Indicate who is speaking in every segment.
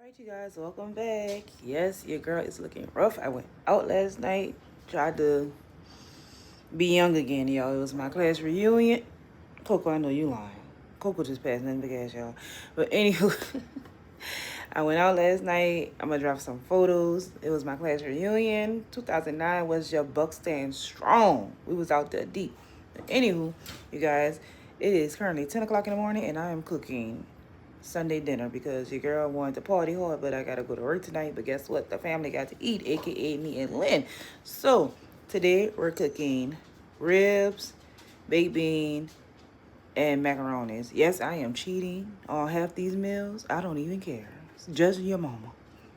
Speaker 1: Alright, you guys, welcome back. Yes, your girl is looking rough. I went out last night, tried to be young again, y'all. It was my class reunion. Coco, I know you lying. Coco just passed nothing but gas, y'all. But anywho, I went out last night. I'm gonna drop some photos. It was my class reunion. 2009 was your buck stand strong. We was out there deep. But anywho, you guys, it is currently 10 o'clock in the morning and I am cooking Sunday dinner because your girl wanted to party hard, but I gotta go to work tonight. But guess what? The family got to eat, aka me and Lynn. So today we're cooking ribs, baked bean, and macaronis. Yes, I am cheating on half these meals. I don't even care. It's just your mama.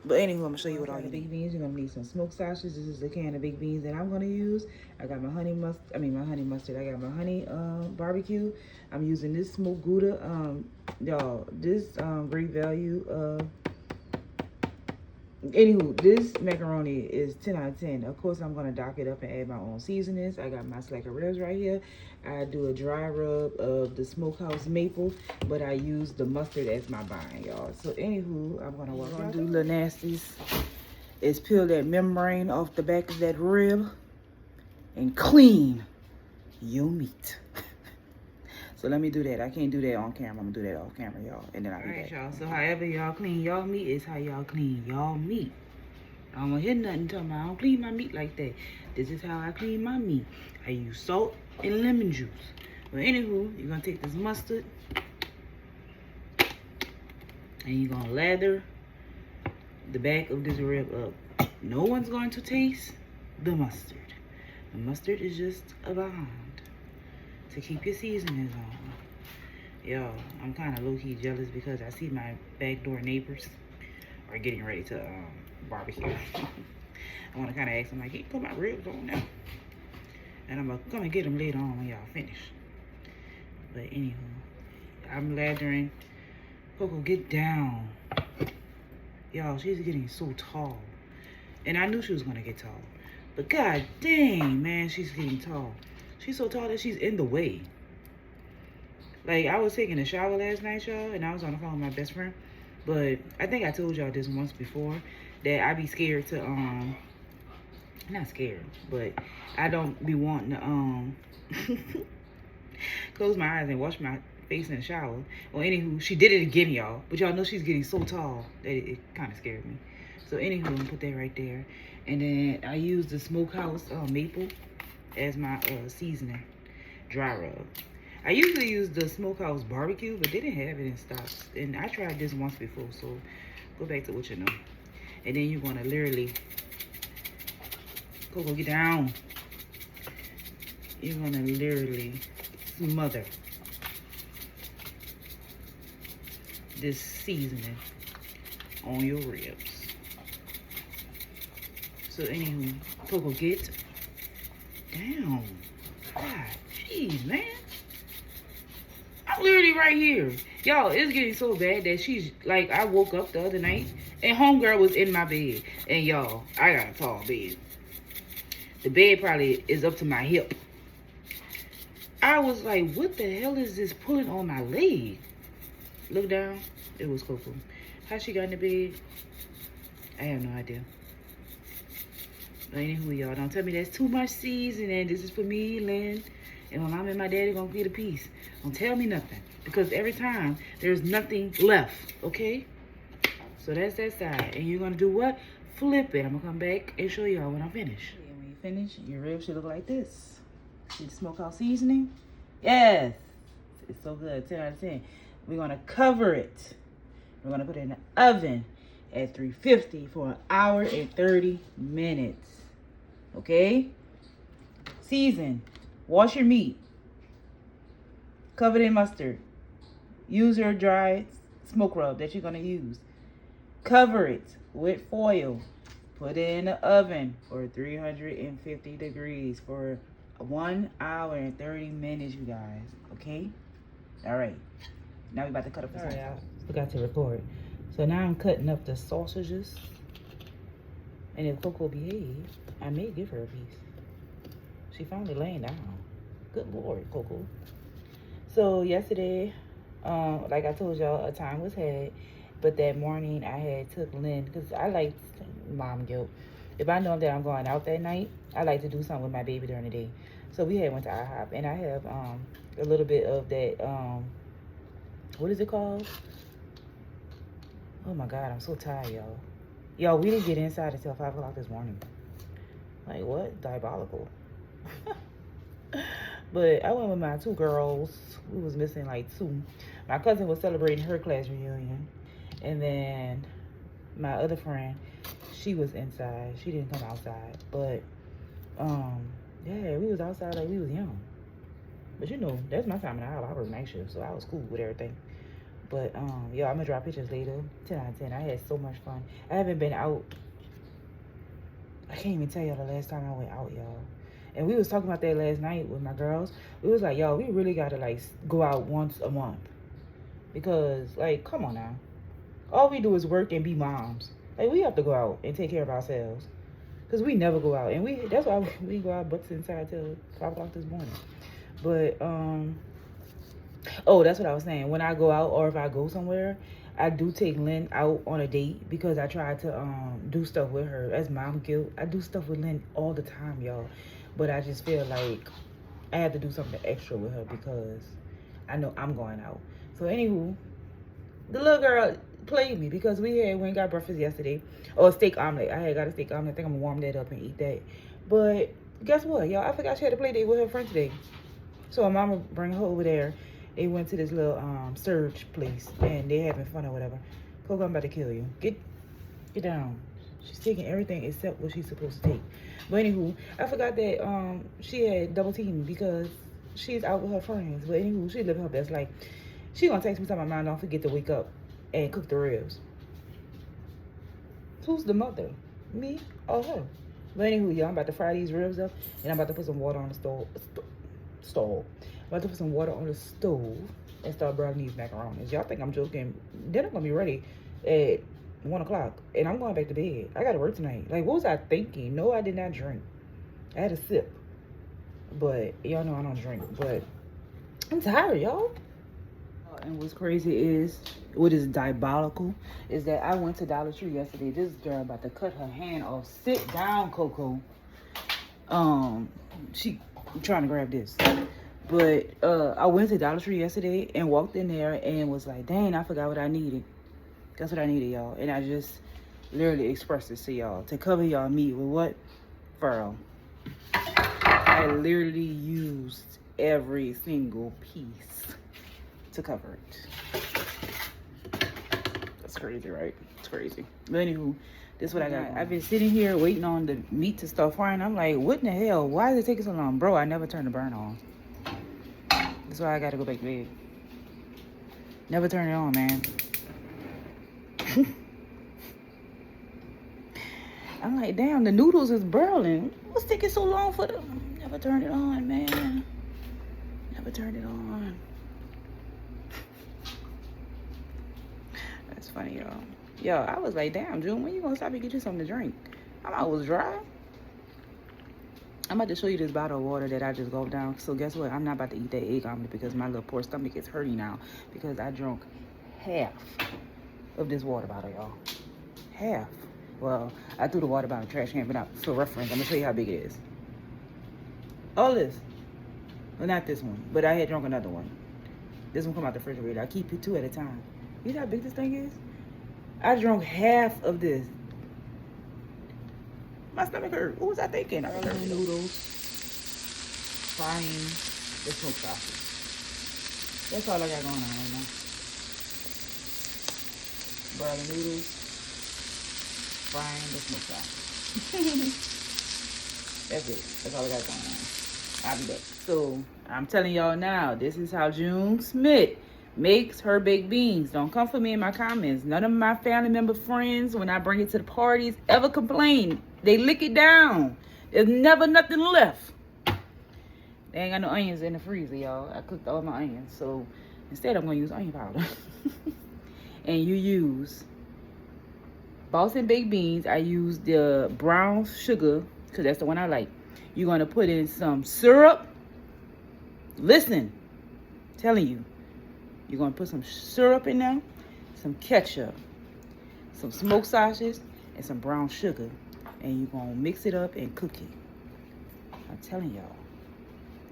Speaker 1: But anyway, I'm gonna show you what all you baked beans. You're gonna need some smoked sausage. This is the can of baked beans that I'm gonna use. I got my honey mustard. My honey mustard. I got my honey barbecue. I'm using this smoked Gouda. Y'all, this great value. Anywho, this macaroni is 10 out of 10. Of course, I'm gonna dock it up and add my own seasonings. I got my slacker ribs right here. I do a dry rub of the smokehouse maple, but I use the mustard as my bind, y'all. So anywho, I'm gonna work on do little nasties is peel that membrane off the back of that rib and clean your meat. So let me do that. I can't do that on camera. I'm gonna do that off camera, y'all. And then I'll be back. Y'all. So however y'all clean y'all meat is how y'all clean y'all meat. I don't want to hear nothing talking about I don't clean my meat like that. This is how I clean my meat. I use salt and lemon juice. But anywho, you're gonna take this mustard and you're gonna lather the back of this rib up. No one's going to taste the mustard. The mustard is just a bond to keep your seasonings on. Yo, I'm kind of low-key jealous because I see my backdoor neighbors are getting ready to barbecue. I want to kind of ask them, like, can you put my ribs on now? And I'm going to come and get them later on when y'all finish. But anywho, I'm lathering. Coco, get down. Y'all, she's getting so tall. And I knew she was going to get tall. But god dang, man, she's getting tall. She's so tall that she's in the way. Like, I was taking a shower last night, y'all, and I was on the phone with my best friend. But I think I told y'all this once before, that I be scared to, not scared, but I don't be wanting to, close my eyes and wash my face in the shower. Well, anywho, she did it again, y'all. But y'all know she's getting so tall that it kind of scared me. So, anywho, I'm gonna put that right there. And then I use the smokehouse maple as my seasoning, dry rub. I usually use the smokehouse barbecue, but they didn't have it in stock. And I tried this once before, so go back to what you know. And then you're gonna literally, Coco, get down. You're gonna literally smother this seasoning on your ribs. So anywho, Coco, get down. God, jeez, man. I'm literally right here. Y'all, it's getting so bad that she's, like, I woke up the other night and homegirl was in my bed. And y'all, I got a tall bed. The bed probably is up to my hip. I was like, what the hell is this pulling on my leg? Look down. It was Coco. How she got in the bed? I have no idea. But anywho, y'all, don't tell me that's too much seasoning. This is for me, Lynn. And when I'm and my daddy gonna get a piece. Don't tell me nothing. Because every time, there's nothing left. Okay? So that's that side. And you're gonna do what? Flip it. I'm gonna come back and show y'all when I'm finished. And when you finish, your ribs should look like this. See the smokehouse seasoning? Yes. It's so good. 10 out of 10. We're gonna cover it. We're gonna put it in the oven at 350 for 1 hour and 30 minutes. Okay? Season. Wash your meat. Cover it in mustard. Use your dry smoke rub that you're going to use. Cover it with foil. Put it in the oven for 350 degrees for 1 hour and 30 minutes, you guys. Okay? All right. Now we're about to cut up the sausages. I forgot to record. So now I'm cutting up the sausages. And if Coco behaves, I may give her a piece. She finally laying down. Good Lord, Coco. So yesterday, like I told y'all, a time was had But that morning, I had took Lynn, because I like mom guilt. If I know that I'm going out that night, I like to do something with my baby during the day. So we had went to IHOP, and I have a little bit of that, what is it called? Oh my God, I'm so tired, y'all. Y'all, we didn't get inside until 5 o'clock this morning. Like, what? Diabolical. But I went with my 2 girls. We was missing like 2. My cousin was celebrating her class reunion. And then my other friend, she was inside. She didn't come outside. But, yeah, we was outside like we was young. But you know, that's my time in the house. I work night shift, so I was cool with everything. But, yo, I'm gonna drop pictures later. 10 out of 10. I had so much fun. I haven't been out. I can't even tell y'all the last time I went out, y'all. And we was talking about that last night with my girls. We was like, yo, we really gotta, like, go out once a month. Because, like, come on now. All we do is work and be moms. Like, we have to go out and take care of ourselves. Because we never go out. And that's why we go out butts inside till 5 o'clock this morning. But, oh, that's what I was saying. When I go out or if I go somewhere, I do take Lynn out on a date because I try to do stuff with her. That's mom guilt. I do stuff with Lynn all the time, y'all. But I just feel like I have to do something extra with her because I know I'm going out. So, anywho, the little girl played me because we went and got breakfast yesterday. Or a steak omelet. I had got a steak omelet. I think I'm going to warm that up and eat that. But guess what, y'all? I forgot she had a play date with her friend today. So, her mama bring her over there. They went to this little surge place. And they having fun or whatever. Coco, I'm about to kill you. Get down. She's taking everything except what she's supposed to take. But anywho, I forgot that she had double teamed because she's out with her friends. But anywho, she living her best life. She gonna text me telling my mom don't forget to wake up and cook the ribs. Who's the mother? Me or her? But anywho, y'all, I'm about to fry these ribs up and I'm about to put some water on the stove. I'm about to put some water on the stove and start browning these macaronis. Y'all think I'm joking? Dinner gonna be ready at 1 o'clock and I'm going back to bed. I gotta work tonight. Like, what was I thinking? No, I did not drink. I had a sip. But y'all know I don't drink. But I'm tired, y'all. And what's crazy is, what is diabolical, is that I went to Dollar Tree yesterday. This girl about to cut her hand off. Sit down, Coco. She trying to grab this. But I went to Dollar Tree yesterday and walked in there and was like, dang, I forgot what I needed. That's what I needed, y'all. And I just literally expressed this to y'all. To cover y'all meat with what? Furrow. I literally used every single piece to cover it. That's crazy, right? It's crazy. But anywho, this is what I got. I've been sitting here waiting on the meat to start frying. I'm like, what in the hell? Why is it taking so long? Bro, I never turned the burn on. That's why I gotta go back to bed. Never turn it on, man. I'm like, damn, the noodles is burning. What's taking so long for them? Never turn it on, man. Never turn it on. That's funny, y'all. Yo, I was like, damn, June, when you gonna stop and get you something to drink? I'm always dry. I'm about to show you this bottle of water that I just gulped down. So guess what? I'm not about to eat that egg omelet because my little poor stomach is hurting now because I drank half of this water bottle, y'all. Half. Well, I threw the water bottle in the trash can, but not for reference. I'm gonna show you how big it is. All this. Well, not this one, but I had drunk another one. This one come out the refrigerator. I keep it 2 at a time. You know how big this thing is? I drank half of this. My stomach hurt. What was I thinking? I heard noodles, frying the smoked sausage. That's all I got going on right now. Boiling noodles, frying the smoked sausage. That's it. That's all I got going on. I'll be back. So, I'm telling y'all now, this is how June Smith makes her baked beans. Don't come for me in my comments. None of my family member friends, when I bring it to the parties, ever complain. They lick it down. There's never nothing left. They ain't got no onions in the freezer, y'all. I cooked all my onions. So instead, I'm going to use onion powder. And you use Boston baked beans. I use the brown sugar because that's the one I like. You're going to put in some syrup. Listen, I'm telling you. You're going to put some syrup in there, some ketchup, some smoked sausage, and some brown sugar. And you're going to mix it up and cook it. I'm telling y'all.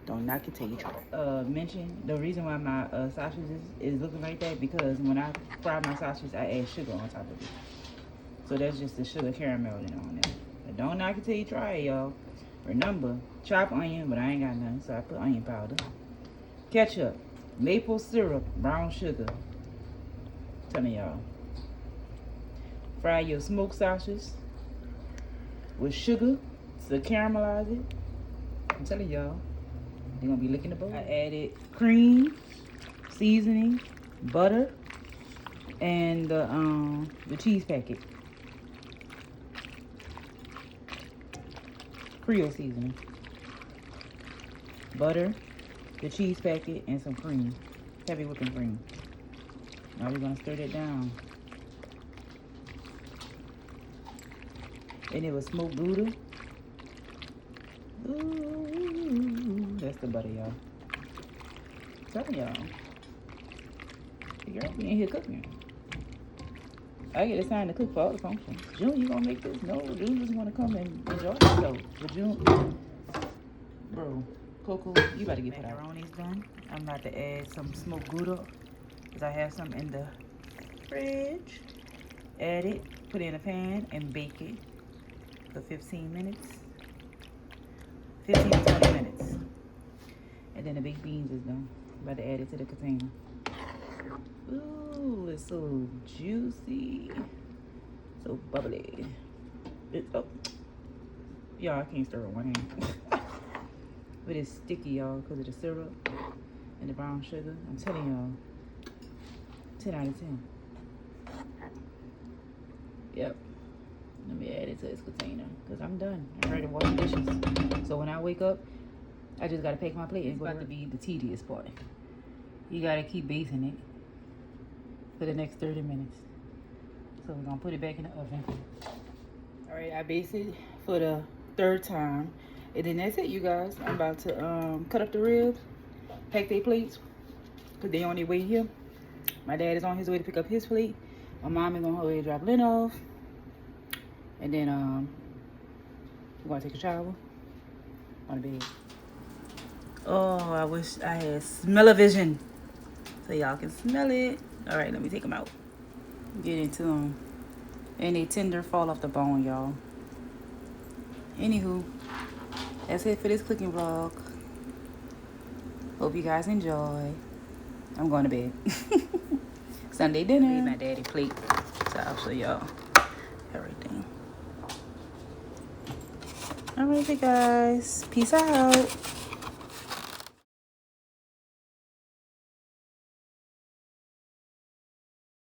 Speaker 1: Don't knock it till you try it. Mention the reason why my sausage is looking like that, because when I fry my sausage, I add sugar on top of it. So that's just the sugar carameling on there. But don't knock it till you try it, y'all. Remember, chop onion, but I ain't got none, so I put onion powder. Ketchup, maple syrup, brown sugar. I'm telling y'all. Fry your smoked sausage with sugar to caramelize it. I'm telling y'all. They're gonna be licking the bowl. I added cream, seasoning, butter, and the cheese packet. Creole seasoning. Butter, the cheese packet, and some cream. Heavy whipping cream. Now we're gonna stir that down. And it was smoked Gouda. Ooh, that's the butter, y'all. Telling y'all. Girl, we ain't here cooking. I get assigned to cook for all the functions. June, you gonna make this? No, June just wanna come and enjoy herself. But June, bro, Coco, you better get that. Macaroni's done. I'm about to add some smoked Gouda, because I have some in the fridge. Add it, put it in a pan, and bake it for 15 minutes. 15 to 20 minutes. And then the baked beans is done. I'm about to add it to the container. Ooh, it's so juicy. So bubbly. Oh. Y'all, I can't stir with one hand. But it's sticky, y'all, because of the syrup and the brown sugar. I'm telling y'all, 10 out of 10. Yep. Let me add it to this container, because I'm done. I'm ready to wash the dishes. So when I wake up, I just got to pack my plate. It's about to be the tedious part. You got to keep basting it for the next 30 minutes. So we're going to put it back in the oven. All right, I basted for the 3rd time. And then that's it, you guys. I'm about to cut up the ribs, pack their plates, because they on their way here. My dad is on his way to pick up his plate. My mom is on her way to drop Lynn off. And then we're gonna take a shower on the bed. Oh, I wish I had smell-o-vision so y'all can smell it. All right, let me take them out. Get into them. And they tender, fall off the bone, y'all. Anywho, that's it for this cooking vlog. Hope you guys enjoy. I'm going to bed. Sunday dinner. Made my daddy plate, so I'll show y'all everything. All right, you guys. Peace out.